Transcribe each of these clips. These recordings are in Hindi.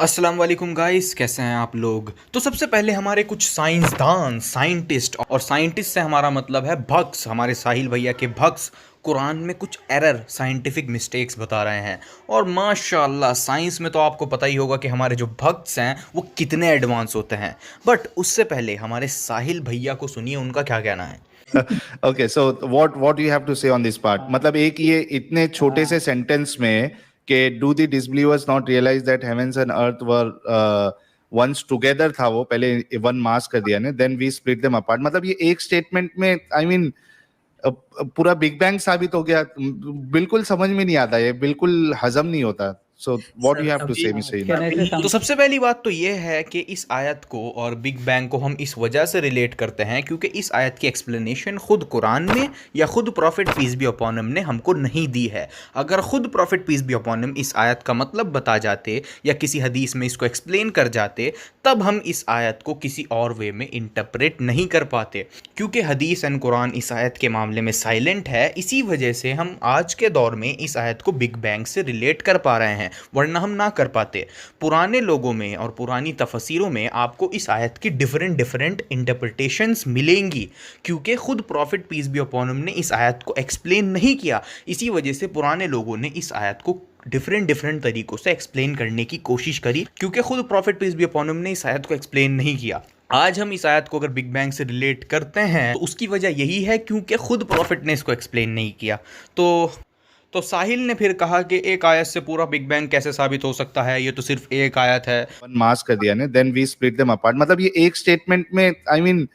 अस्सलाम वालेकुम गाइस, कैसे हैं आप लोग। तो सबसे पहले हमारे कुछ साइंसदान, साइंटिस्ट, और साइंटिस्ट से हमारा मतलब है भक्स, हमारे साहिल भैया के भक्स कुरान में कुछ एरर, साइंटिफिक मिस्टेक्स बता रहे हैं। और माशाल्लाह साइंस में तो आपको पता ही होगा कि हमारे जो भक्स हैं वो कितने एडवांस होते हैं। बट उससे पहले हमारे साहिल भैया को सुनिए, उनका क्या कहना है। Okay, so what you have to say on this part. मतलब एक ये इतने छोटे से सेंटेंस में कि do the disbelievers not realize that heavens and earth were once together था, वो पहले वन मास कर दिया ने, then we split them apart. मतलब ये एक स्टेटमेंट में आई मीन पूरा बिग बैंग साबित हो गया। बिल्कुल समझ में नहीं आता, ये बिल्कुल हजम नहीं होता। So what you have to say mister. तो सबसे पहली बात तो ये है कि इस आयत को और बिग बैंग को हम इस वजह से रिलेट करते हैं क्योंकि इस आयत की एक्सप्लेनेशन खुद कुरान में या खुद prophet peace be upon him ने हमको नहीं दी है। अगर खुद prophet peace be upon him इस आयत का मतलब बता जाते या किसी हदीस में इसको एक्सप्लेन कर जाते, तब हम इस आयत को किसी और वे में इंटरप्रेट नहीं कर पाते। क्योंकि हदीस एंड कुरान इस आयत के मामले में साइलेंट है, इसी वजह से हम आज के दौर में इस आयत को बिग बैंग से रिलेट कर पा रहे हैं, वरना हम ना कर पाते। पुराने लोगों में और पुरानी तफसीरों में आपको इस आयत की डिफरेंट डिफरेंट इंटरप्रिटेशंस मिलेंगी, क्योंकि खुद prophet peace be upon him ने इस आयत को एक्सप्लेन नहीं किया। इसी वजह से पुराने लोगों ने इस आयत को डिफरेंट डिफरेंट तरीकों से एक्सप्लेन करने की कोशिश करी, क्योंकि खुद prophet peace be upon him ने इस आयत को एक्सप्लेन नहीं किया। आज हम इस आयत को अगर बिग बैंग से रिलेट करते हैं तो उसकी वजह यही है क्योंकि खुद प्रॉफिट ने इसको एक्सप्लेन नहीं किया। तो साहिल ने फिर कहा कि एक आयत से पूरा बिग बैंग कैसे साबित हो सकता है, ये तो सिर्फ एक आयत है। वन मास कर दिया ने, then we split them apart. मतलब ये एक स्टेटमेंट में आई मीन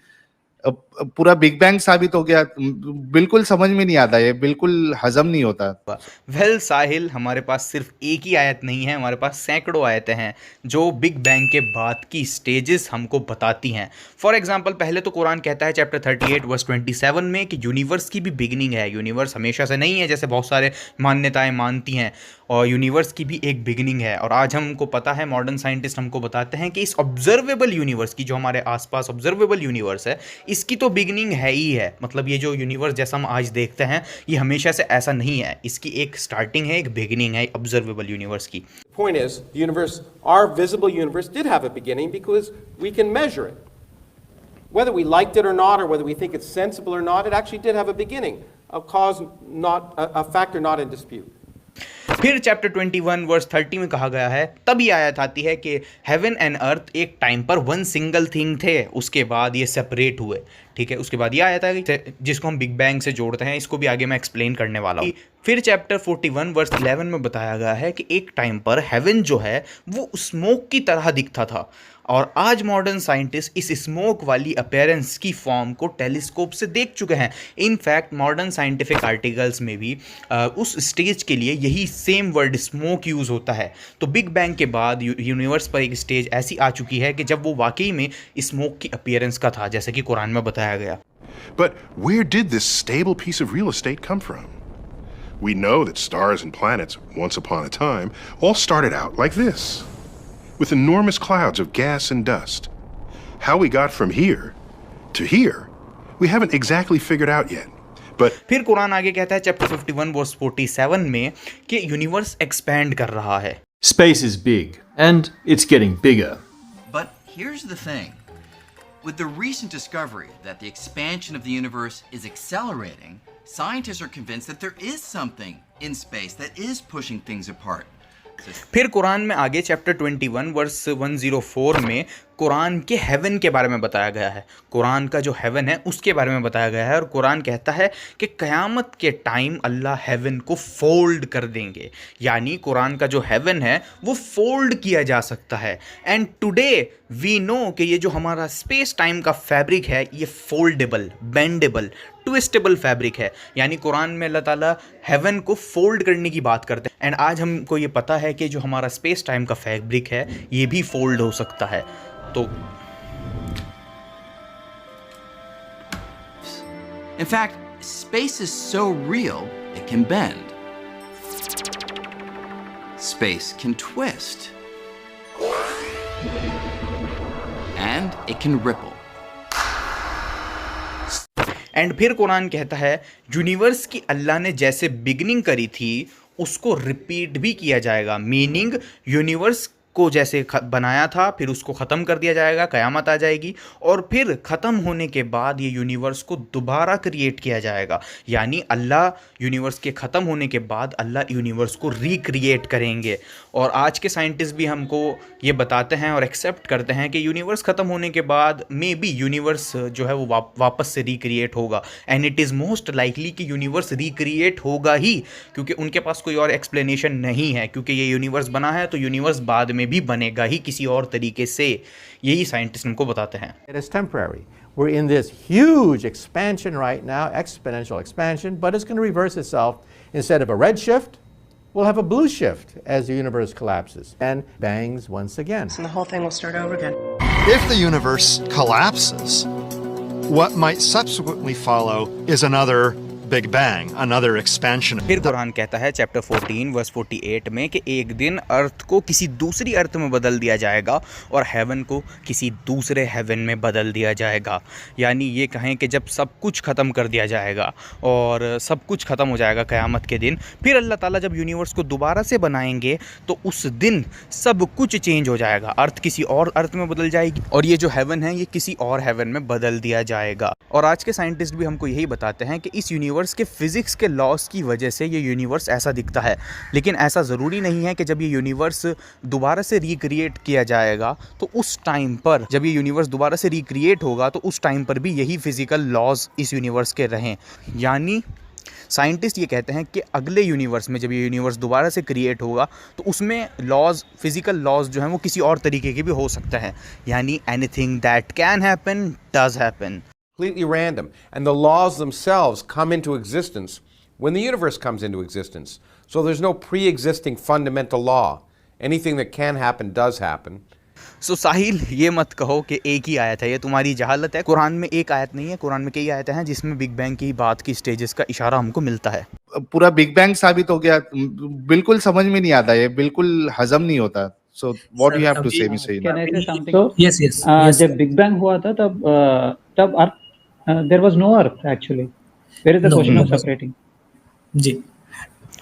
पूरा बिग बैंग साबित हो गया। बिल्कुल समझ में नहीं आता, ये बिल्कुल हजम नहीं होता। वेल साहिल, हमारे पास सिर्फ एक ही आयत नहीं है, हमारे पास सैकड़ों आयतें हैं जो बिग बैंग के बाद की स्टेजेस हमको बताती हैं। फॉर एग्जांपल, पहले तो कुरान कहता है चैप्टर 38 वर्स 27 में कि यूनिवर्स की भी बिगिनिंग है। यूनिवर्स हमेशा से नहीं है जैसे बहुत सारे मान्यताएं मानती हैं, और यूनिवर्स की भी एक बिगिनिंग है। और आज हमको पता है, मॉडर्न साइंटिस्ट हमको बताते हैं कि इस ऑब्जर्वेबल यूनिवर्स की, जो हमारे आसपास ऑब्जर्वेबल यूनिवर्स है, इसकी तो बिगिनिंग है ही है। मतलब ये जो यूनिवर्स जैसा हम आज देखते हैं ये हमेशा से ऐसा नहीं है, इसकी एक स्टार्टिंग है, एक बिगिनिंग है ऑब्जर्वेबल यूनिवर्स की। Point is, the universe, our visible universe, did have a beginning because we can measure it. Whether we liked it or not, or whether we think it's sensible or not, it actually did have a beginning, a cause not, a factor not in dispute. फिर चैप्टर 21 वर्स 30 में कहा गया है, तब ये आयत आती है कि हेवन एंड अर्थ एक टाइम पर वन सिंगल थिंग थे, उसके बाद ये सेपरेट हुए। ठीक है, उसके बाद ये आयत आ गई जिसको हम बिग बैंग से जोड़ते हैं, इसको भी आगे मैं एक्सप्लेन करने वाला हूँ। फिर चैप्टर 41 वर्स 11 में बताया गया है कि एक टाइम पर हेवन जो है वो स्मोक की तरह दिखता था, और आज मॉडर्न साइंटिस्ट इस स्मोक वाली अपीयरेंस की फॉर्म को टेलीस्कोप से देख चुके हैं। इनफैक्ट मॉडर्न साइंटिफिक आर्टिकल्स में भी उस स्टेज के लिए यही सेम वर्ड स्मोक यूज़ होता है। तो बिग बैंग के बाद यूनिवर्स पर एक स्टेज ऐसी आ चुकी है कि जब वो वाकई में स्मोक की अपीयरेंस का था, जैसे कि कुरान में बताया गया। But where did this stable piece of real estate come from? We know that stars and planets, once upon a time, all started out like this, with enormous clouds of gas and dust. How we got from here to here, we haven't exactly figured out yet. But फिर कुरान आगे कहता है चैप्टर 51 वर्स 47 में कि यूनिवर्स एक्सपैंड कर रहा है। Space is big, and it's getting bigger. But here's the thing. With the recent discovery that the expansion of the universe is accelerating, scientists are convinced that there is something in space that is pushing things apart. फिर कुरान में आगे चैप्टर 21 वर्स 104 में कुरान के हेवन के बारे में बताया गया है। कुरान का जो हेवन है उसके बारे में बताया गया है, और कुरान कहता है कि क़यामत के टाइम अल्लाह हेवन को फोल्ड कर देंगे। यानी कुरान का जो हेवन है वो फोल्ड किया जा सकता है। एंड टुडे वी नो कि ये जो हमारा स्पेस टाइम का फैब्रिक है ये फोल्डेबल, बेंडेबल, ट्विस्टेबल फैब्रिक है। यानी कुरान में अल्लाह ताला हेवन को फोल्ड करने की बात करते हैं। एंड आज हमको ये पता है कि जो हमारा स्पेस टाइम का फैब्रिक है ये भी फोल्ड हो सकता है। तो In fact, space is so real, it can bend. Space can twist. And it can ripple. And फिर कुरान कहता है यूनिवर्स की अल्लाह ने जैसे बिगनिंग करी थी उसको रिपीट भी किया जाएगा। मीनिंग यूनिवर्स को जैसे बनाया था, फिर उसको ख़त्म कर दिया जाएगा, क़यामत आ जाएगी, और फिर ख़त्म होने के बाद ये यूनिवर्स को दोबारा क्रिएट किया जाएगा। यानी अल्लाह यूनिवर्स के ख़त्म होने के बाद अल्लाह यूनिवर्स को रिक्रिएट करेंगे। और आज के साइंटिस्ट भी हमको ये बताते हैं और एक्सेप्ट करते हैं कि यूनिवर्स ख़त्म होने के बाद मे बी यूनिवर्स जो है वो वापस से रिक्रिएट होगा, and it is most likely कि यूनिवर्स रिक्रिएट होगा ही, क्योंकि उनके पास कोई और एक्सप्लेनेशन नहीं है। क्योंकि ये यूनिवर्स बना है तो यूनिवर्स बाद में भी बनेगा ही किसी और तरीके से, यही साइंटिस्ट हमको बताते हैं। It is temporary. We're in this huge expansion right now, exponential expansion, but it's going to reverse itself. Instead of a red shift, we'll have a blue shift as the universe collapses and bangs once again. And the whole thing will start over again. If the universe collapses, what might subsequently follow is another Big Bang, another expansion. फिर कुरान कहता है चैप्टर 14 वर्स 48 में कि एक दिन अर्थ को किसी दूसरी अर्थ में बदल दिया जाएगा और हेवन को किसी दूसरे हेवन में बदल दिया जाएगा। यानी ये कहें कि जब सब कुछ ख़त्म कर दिया जाएगा और सब कुछ ख़त्म हो जाएगा क़यामत के दिन, फिर अल्लाह ताला जब यूनिवर्स को दोबारा से बनाएंगे तो उस दिन सब कुछ चेंज हो जाएगा। अर्थ किसी और अर्थ में बदल जाएगी और ये जो हेवन है ये किसी और हेवन में बदल दिया जाएगा। और आज के साइंटिस्ट भी हमको यही बताते हैं कि इस यूनिवर्स के फिज़िक्स के लॉस की वजह से ये यूनिवर्स ऐसा दिखता है, लेकिन ऐसा ज़रूरी नहीं है कि जब ये यूनिवर्स दोबारा से रिक्रिएट किया जाएगा तो उस टाइम पर, जब ये यूनिवर्स दोबारा से रिक्रिएट होगा तो उस टाइम पर भी यही फिज़िकल लॉज इस यूनिवर्स के रहें। यानी साइंटिस्ट ये कहते हैं कि अगले यूनिवर्स में जब ये यूनिवर्स दोबारा से क्रिएट होगा तो उसमें लॉज, फिज़िकल लॉज जो हैं वो किसी और तरीके के भी हो सकते हैं। यानी anything that can happen does happen. Completely random. And the laws themselves come into existence when the universe comes into existence. So there's no pre-existing fundamental law. Anything that can happen does happen. सो साहिल, ये मत कहो कि एक ही आयत है, ये तुम्हारी जहालत है। कुरान में एक आयत नहीं है, कुरान में कई आयतें हैं जिसमें बिग बैंग की बात की स्टेजेस का इशारा हमको मिलता है। पूरा बिग बैंग साबित हो गया, बिल्कुल समझ में नहीं आता, ये बिल्कुल हजम नहीं होता। So what do you have to say, Mr. Can I say something? So, yes. जब बिग बैंग हुआ था तब अर्थ there was no earth actually. Where is the question of separating? जी।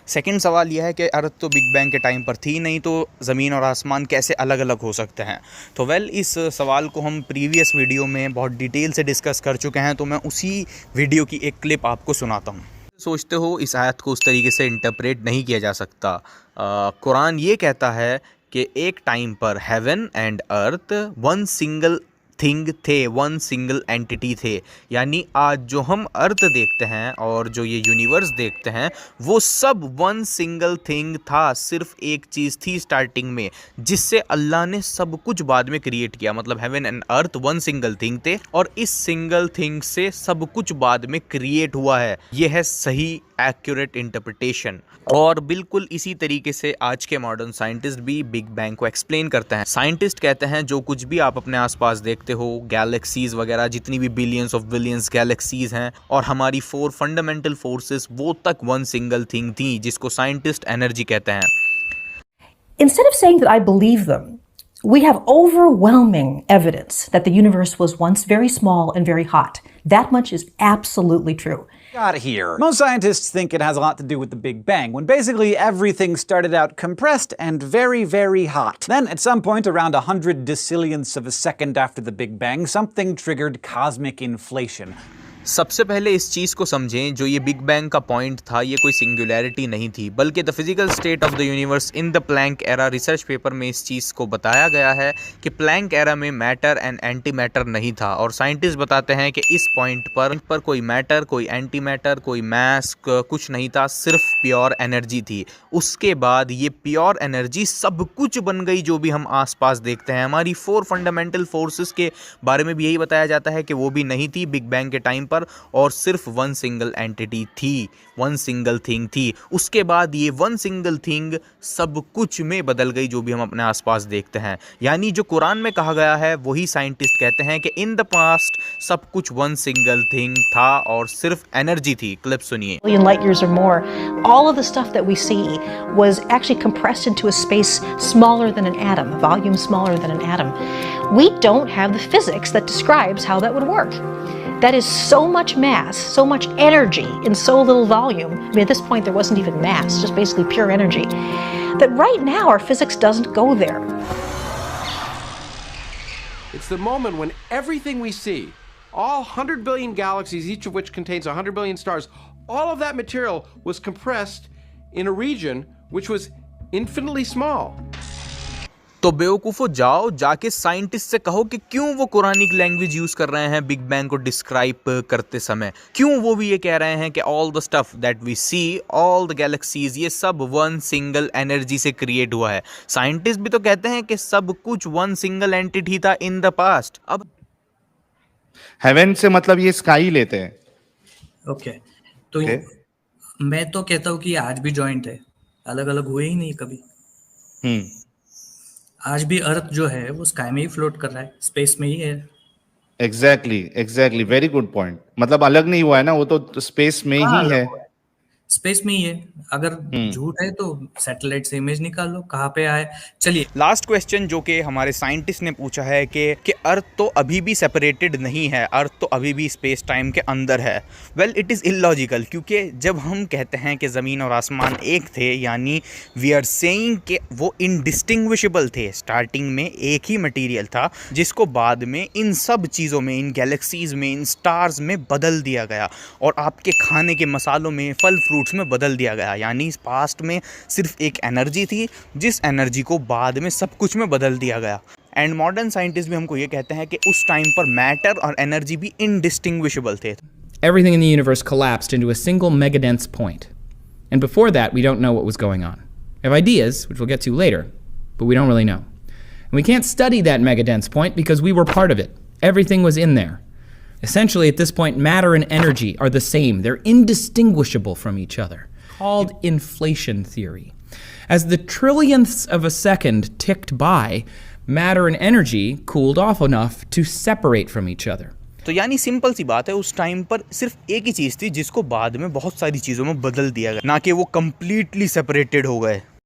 सेकंड सवाल यह है कि अर्थ तो बिग बैंग के टाइम पर थी नहीं, तो ज़मीन और आसमान कैसे अलग अलग हो सकते हैं? तो इस सवाल को हम प्रीवियस वीडियो में बहुत डिटेल से डिस्कस कर चुके हैं, तो मैं उसी वीडियो की एक क्लिप आपको सुनाता हूँ। सोचते हो इस आयत को उस तरीके से इंटरप्रेट नहीं किया जा सकता। कुरान ये कहता है कि एक टाइम पर heaven and earth one single thing थे, वन सिंगल एंटिटी थे। यानी आज जो हम अर्थ देखते हैं और जो ये यूनिवर्स देखते हैं वो सब वन सिंगल थिंग था, सिर्फ एक चीज़ थी स्टार्टिंग में जिससे अल्लाह ने सब कुछ बाद में क्रिएट किया। मतलब heaven and earth one single thing थे और इस सिंगल थिंग से सब कुछ बाद में क्रिएट हुआ है। यह है सही एक्यूरेट इंटरप्रिटेशन। और बिल्कुल इसी तरीके से आज के मॉडर्न साइंटिस्ट भी बिग बैंग को एक्सप्लेन करते हैं। साइंटिस्ट कहते हैं जो कुछ भी आप अपने आसपास देखते हो, गैलेक्सीज वगैरह, जितनी भी बिलियंस ऑफ बिलियंस गैलेक्सीज हैं और हमारी 4 फंडामेंटल फोर्सेस, वो तक वन सिंगल थिंग थी, जिसको साइंटिस्ट एनर्जी कहते हैं। Instead of saying that I believe them, we have overwhelming evidence that the universe was once very small and very hot. That much is absolutely true. Got here. Most scientists think it has a lot to do with the Big Bang, when basically everything started out compressed and very, very hot. Then, at some point around 100 decillionths of a second after the Big Bang, something triggered cosmic inflation. सबसे पहले इस चीज़ को समझें, जो ये बिग बैंग का पॉइंट था ये कोई सिंगुलैरिटी नहीं थी, बल्कि the physical state of the universe in the plank era research paper में इस चीज़ को बताया गया है कि प्लैंक एरा में मैटर एंड एंटी मैटर नहीं था। और साइंटिस्ट बताते हैं कि इस पॉइंट पर कोई मैटर, कोई एंटी मैटर, कोई मैस कुछ नहीं था, सिर्फ प्योर एनर्जी थी। उसके बाद ये प्योर एनर्जी सब कुछ बन गई जो भी हम आसपास देखते हैं। हमारी 4 फंडामेंटल फोर्सेस के बारे में भी यही बताया जाता है कि वो भी नहीं थी बिग बैंग के टाइम पर, और सिर्फ वन सिंगल एंटिटी थी, वन सिंगल थिंग थी। उसके बाद ये वन सिंगल थिंग सब कुछ में बदल गई जो भी हम अपने आसपास देखते हैं। यानी जो कुरान में कहा गया है वही साइंटिस्ट कहते हैं कि इन द पास्ट सब कुछ वन सिंगल थिंग था और सिर्फ एनर्जी थी। क्लिप सुनिए। Million light years or more, all of the stuff that we see was actually compressed into a space smaller than an atom, a volume smaller than an atom. We don't have the physics that describes how that would work. That is so much mass, so much energy in so little volume. I mean, at this point there wasn't even mass, just basically pure energy. That right now our physics doesn't go there. It's the moment when everything we see, all 100 billion galaxies, each of which contains 100 billion stars, all of that material was compressed in a region which was infinitely small. तो बेवकूफ़ो जाओ जाके साइंटिस्ट से कहो कि क्यों वो कुरानिक लैंग्वेज यूज़ कर रहे हैं बिग बैंग को डिस्क्राइब करते समय, क्यों वो भी ये कह रहे हैं कि all the stuff that we see, all the galaxies, ये सब वन सिंगल एनर्जी से क्रिएट हुआ है। साइंटिस्ट भी तो कहते हैं कि सब कुछ वन सिंगल एंटिटी था इन द पास्ट। अब हेवन से मतलब ये स्काई लेते हैं। ओके, तो मैं तो कहता हूँ कि आज भी जॉइंट है, अलग अलग हुए ही नहीं कभी। आज भी अर्थ जो है वो स्काई में ही फ्लोट कर रहा है, स्पेस में ही है। Exactly, very good point. मतलब अलग नहीं हुआ है ना, वो तो स्पेस में ही है। स्पेस में ही है। अगर झूठ है तो सैटेलाइट से इमेज निकाल लो कहाँ पे आए। चलिए लास्ट क्वेश्चन जो कि हमारे साइंटिस्ट ने पूछा है कि अर्थ तो अभी भी सेपरेटेड नहीं है, अर्थ तो अभी भी स्पेस टाइम के अंदर है। वेल इट इज़ इलॉजिकल, क्योंकि जब हम कहते हैं कि ज़मीन और आसमान एक थे, यानी वी आर सेइंग कि वो इनडिस्टिंग्विशेबल थे। स्टार्टिंग में एक ही मटेरियल था जिसको बाद में इन सब चीज़ों में, इन गैलेक्सीज़ में, इन स्टार्स में बदल दिया गया और आपके खाने के मसालों में, फल फ्रूट्स में बदल दिया गया। यानी इस पास्ट में सिर्फ एक एनर्जी थी जिस एनर्जी को बाद में सब कुछ में बदल दिया गया। एंड मॉडर्न साइंटिस्ट भी हमको ये कहते हैं कि उस टाइम पर मैटर और एनर्जी भी इनडिस्टिंग्विशेबल थे। Everything in the universe collapsed into a single megadense point. And before that, we don't know what was going on. We have ideas, which we'll get to later, but we don't really know. And we can't study that megadense point because we were part of it. Everything was in there. Essentially, at this point, matter and energy are the same. They're indistinguishable from each other, called inflation theory. As the trillionths of a second ticked by, matter and energy cooled off enough to separate from each other. तो यानी सिंपल सी बात है, उस टाइम पर सिर्फ एक ही चीज़ थी जिसको बाद में बहुत सारी चीज़ों में बदल दिया गया, ना कि वो कंप्लीटली सेपरेटेड हो गए।